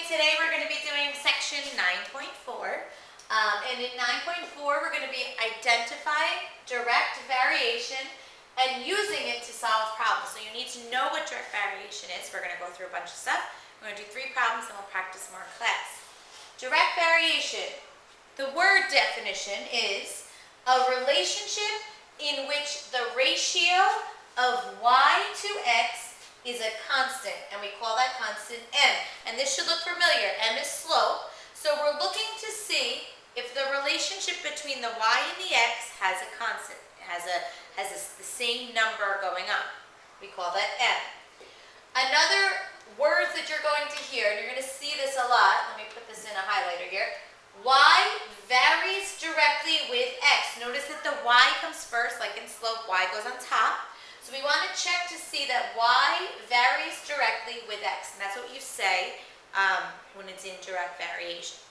today we're going to be doing section 9.4. And in 9.4 we're going to be identifying direct variation and using it to solve problems. So you need to know what direct variation is. We're going to go through a bunch of stuff. We're going to do 3 problems and we'll practice more in class. Direct variation. The word definition is a relationship in which the ratio of y to x is a constant, and we call that constant m. And this should look familiar. M is slope. So we're looking to see if the relationship between the y and the x has a constant, has the same number going on. We call that m. Another words that you're going to hear, and you're going to see this a lot. Let me put this in a highlighter here. Y varies directly with x. Notice that the y comes first, like in slope, y goes on top. So we want to check to see that y varies directly with x. And that's what you say when it's in direct variation.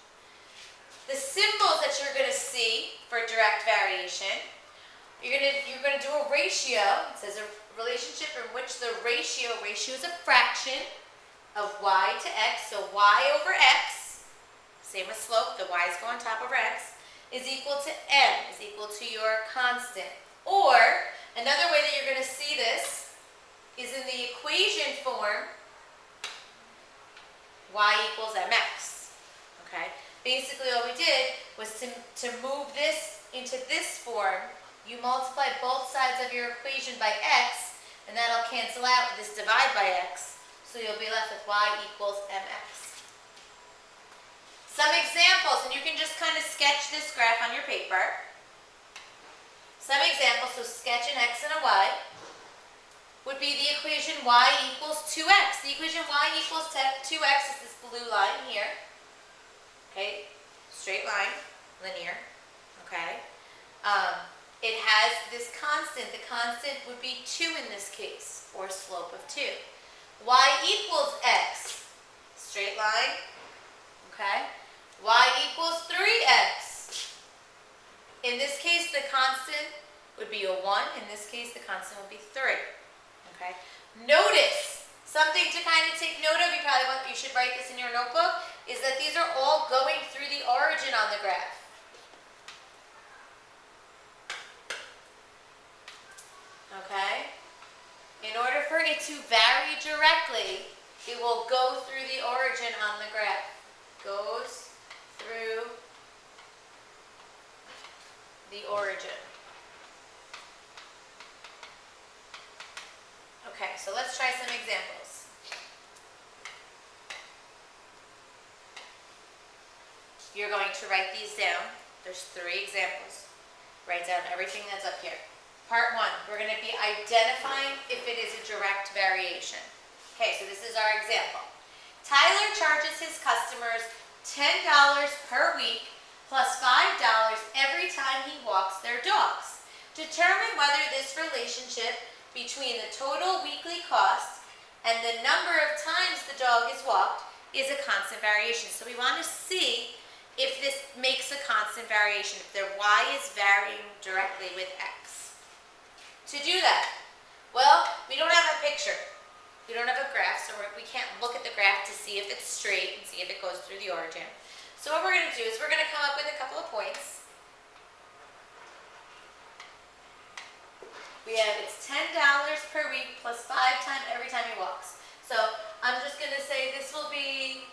The symbols that you're going to see for direct variation, you're going to do a ratio. It says a relationship in which the ratio is a fraction of y to x. So y over x, same as slope, the y's go on top over x, is equal to m, is equal to your constant. Or, another way that you're going to see this is in the equation form, y equals mx. Okay? Basically, all we did was to move this into this form. You multiply both sides of your equation by x, and that'll cancel out this divide by x. So you'll be left with y equals mx. Some examples, and you can just kind of sketch this graph on your paper. Some examples, so sketch an x and a y, would be the equation y equals 2x. The equation y equals 2x is this blue line here. Okay, straight line, linear. Okay. It has this constant. The constant would be 2 in this case, or slope of 2. Y equals x, straight line. Okay. Y equals 3x. In this case, the constant would be a 1. In this case, the constant would be 3. Okay. Notice, something to kind of take note of, you should write this in your notebook, is that these are all going through the origin on the graph. Okay. In order for it to vary directly, it will go through the origin on the graph. Goes through the origin. Okay, so let's try some examples. You're going to write these down. There's 3 examples. Write down everything that's up here. Part 1, we're going to be identifying if it is a direct variation. Okay, so this is our example. Tyler charges his customers $10 per week plus $5 every time he walks their dogs. Determine whether this relationship between the total weekly cost and the number of times the dog is walked is a constant variation. So we want to see if this makes a constant variation, if their y is varying directly with x. To do that, well, we don't have a picture. We don't have a graph, so we can't look at the graph to see if it's straight and see if it goes through the origin. So what we're going to do is we're going to come up with a couple of points. We have it's $10 per week plus 5 times every time he walks. So I'm just going to say this will be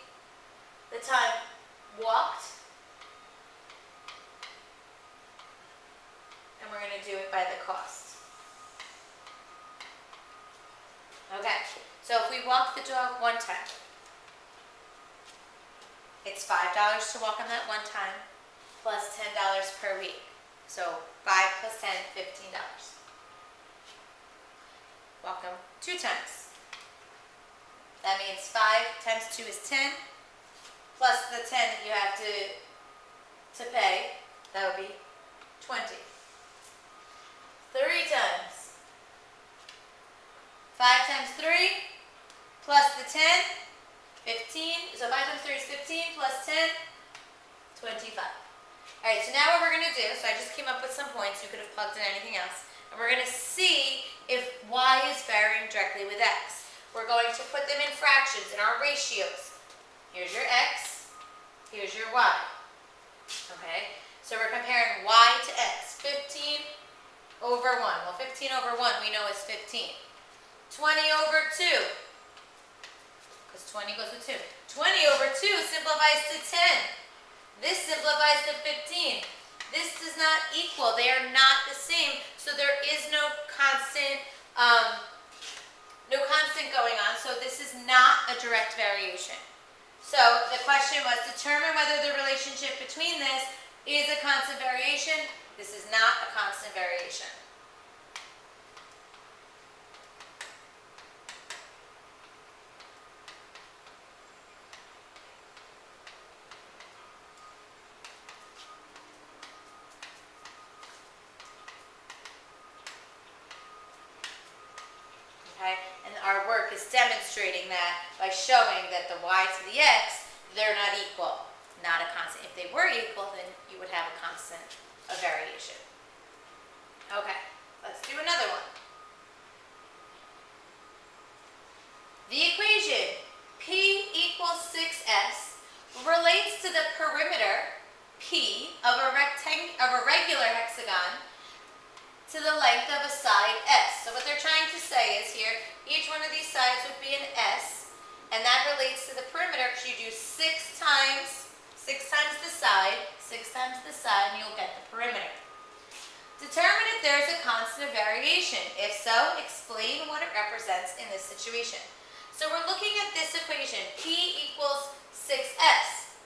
the time walked, and we're going to do it by the cost. Okay, so if we walk the dog 1 time, it's $5 to walk him that 1 time, plus $10 per week. So 5 plus 10, $15. Walk him 2 times. That means 5 times 2 is 10, plus the 10 that you have to pay, that would be 20. 3 times. 5 times 3 plus the 10, 15. So 5 times 3 is 15 plus 10, 25. All right, so now what we're going to do, so I just came up with some points. You could have plugged in anything else. And we're going to see if y is varying directly with x. We're going to put them in fractions, in our ratios. Here's your x, here's your y. Okay, so we're comparing y to x. 15 over 1. Well, 15 over 1 we know is 15. 20 over 2, because 20 goes with 2. 20 over 2 simplifies to 10. This simplifies to 15. This does not equal. They are not the same, so there is no constant going on, so this is not a direct variation. So the question was, determine whether the relationship between this is a constant variation. This is not a constant variation. Okay? And our work is demonstrating that by showing that the y to the x, they're not equal, not a constant. If they were equal, then you would have a constant, a variation. Okay, let's do another one. The equation P equals 6s relates to the perimeter P of a regular hexagon to the length of a side S. So what they're trying to say is here, each one of these sides would be an S, and that relates to the perimeter because you do 6 times the side, and you'll get the perimeter. Determine if there is a constant of variation. If so, explain what it represents in this situation. So we're looking at this equation, P equals 6S.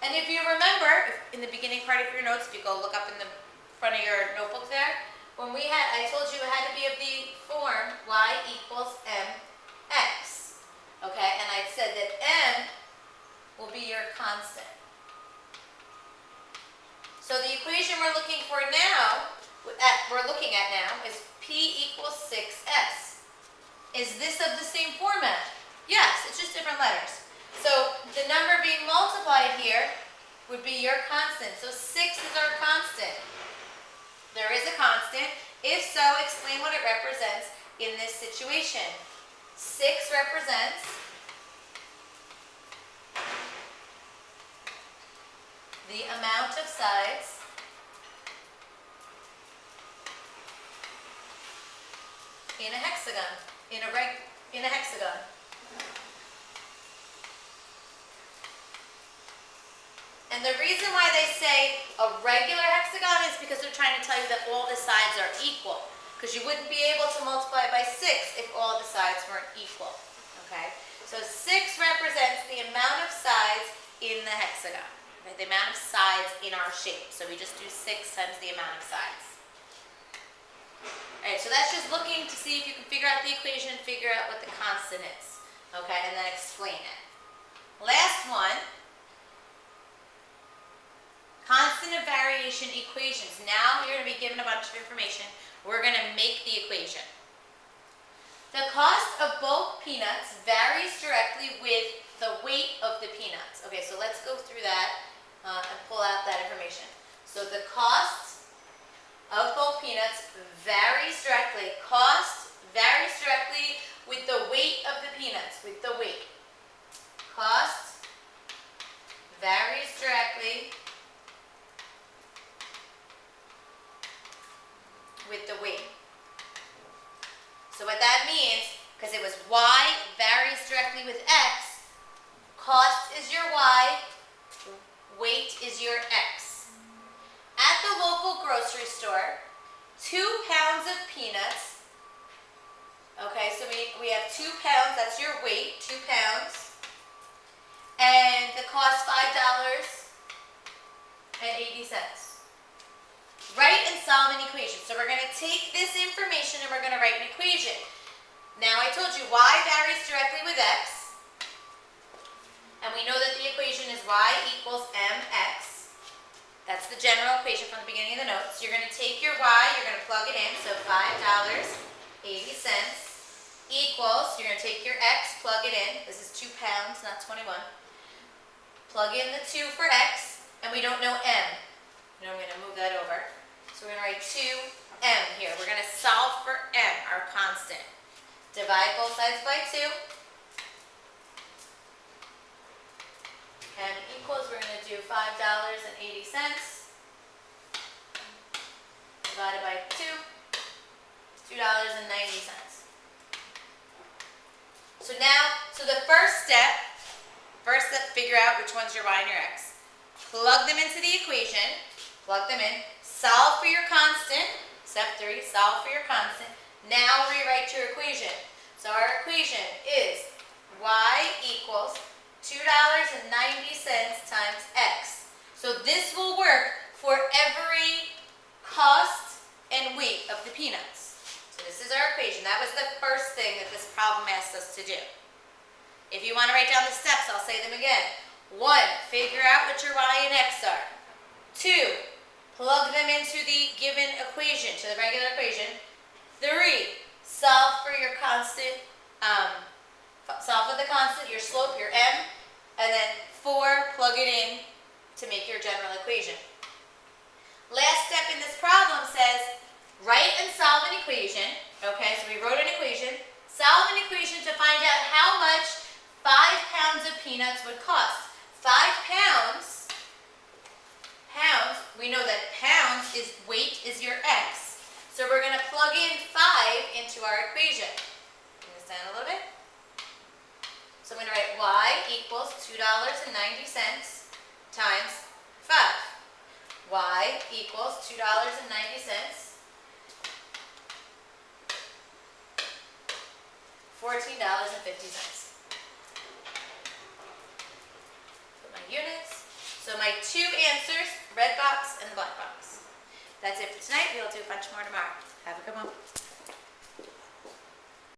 And if you remember, in the beginning part of your notes, if you go look up in the front of your notebook there, I told you it had to be of the form y equals mx. Okay, and I said that m will be your constant. So the equation we're looking at now is P equals 6s. Is this of the same format? Yes, it's just different letters. So the number being multiplied here would be your constant. So 6 is our constant. There is a constant. If so, explain what it represents in this situation. 6 represents the amount of sides in a hexagon, in a hexagon. And the reason why they say a regular hexagon is because they're trying to tell you that all the sides are equal. Because you wouldn't be able to multiply by 6 if all the sides weren't equal. Okay? So 6 represents the amount of sides in the hexagon. Okay? The amount of sides in our shape. So we just do 6 times the amount of sides. Alright, so that's just looking to see if you can figure out the equation and figure out what the constant is. Okay? And then explain it. Last one. Constant of variation equations. Now you're going to be given a bunch of information. We're going to make the equation. The cost of bulk peanuts varies directly with the weight of the peanuts. Okay, so let's go through that and pull out that information. So the cost of bulk peanuts varies directly. Cost varies directly with the weight of the peanuts, with the weight. Cost varies directly with the weight. So what that means, because it was y varies directly with x, cost is your y, weight is your x. At the local grocery store, 2 pounds of peanuts, okay, so we have 2 pounds, that's your weight, 2 pounds, and the cost $5.80. Write and solve an equation. So we're going to take this information and we're going to write an equation. Now I told you y varies directly with x. And we know that the equation is y equals mx. That's the general equation from the beginning of the notes. You're going to take your y, you're going to plug it in. So $5.80 equals, you're going to take your x, plug it in. This is 2 pounds, not 21. Plug in the 2 for x, and we don't know m. Now I'm going to move that over. So we're going to write 2m here. We're going to solve for m, our constant. Divide both sides by 2. $5.80 divided by 2, $2.90. So the first step, figure out which one's your y and your x. Plug them into the equation, plug them in, solve for your constant, step 3, solve for your constant. Now rewrite your equation. So our equation is y equals $2.90 times x. So this will work for every cost and weight of the peanuts. So this is our equation. That was the first thing that this problem asked us to do. If you want to write down the steps, I'll say them again. 1, figure out what your y and x are. 2, plug them into the given equation, to the regular equation. 3, solve for your constant, solve for the constant, your slope, your m. And then 4, plug it in to make your general equation. Last step in this problem says, write and solve an equation. Okay, so we wrote an equation. Solve an equation to find out how much 5 pounds of peanuts would cost. 5 pounds, we know that pounds is weight is your x. So we're going to plug in 5 into our equation. Bring this down a little bit. So I'm going to write y equals $2.90 times 5. Y equals $2.90. $14.50. Put my units. So my 2 answers, red box and the black box. That's it for tonight. We'll do a bunch more tomorrow. Have a good one.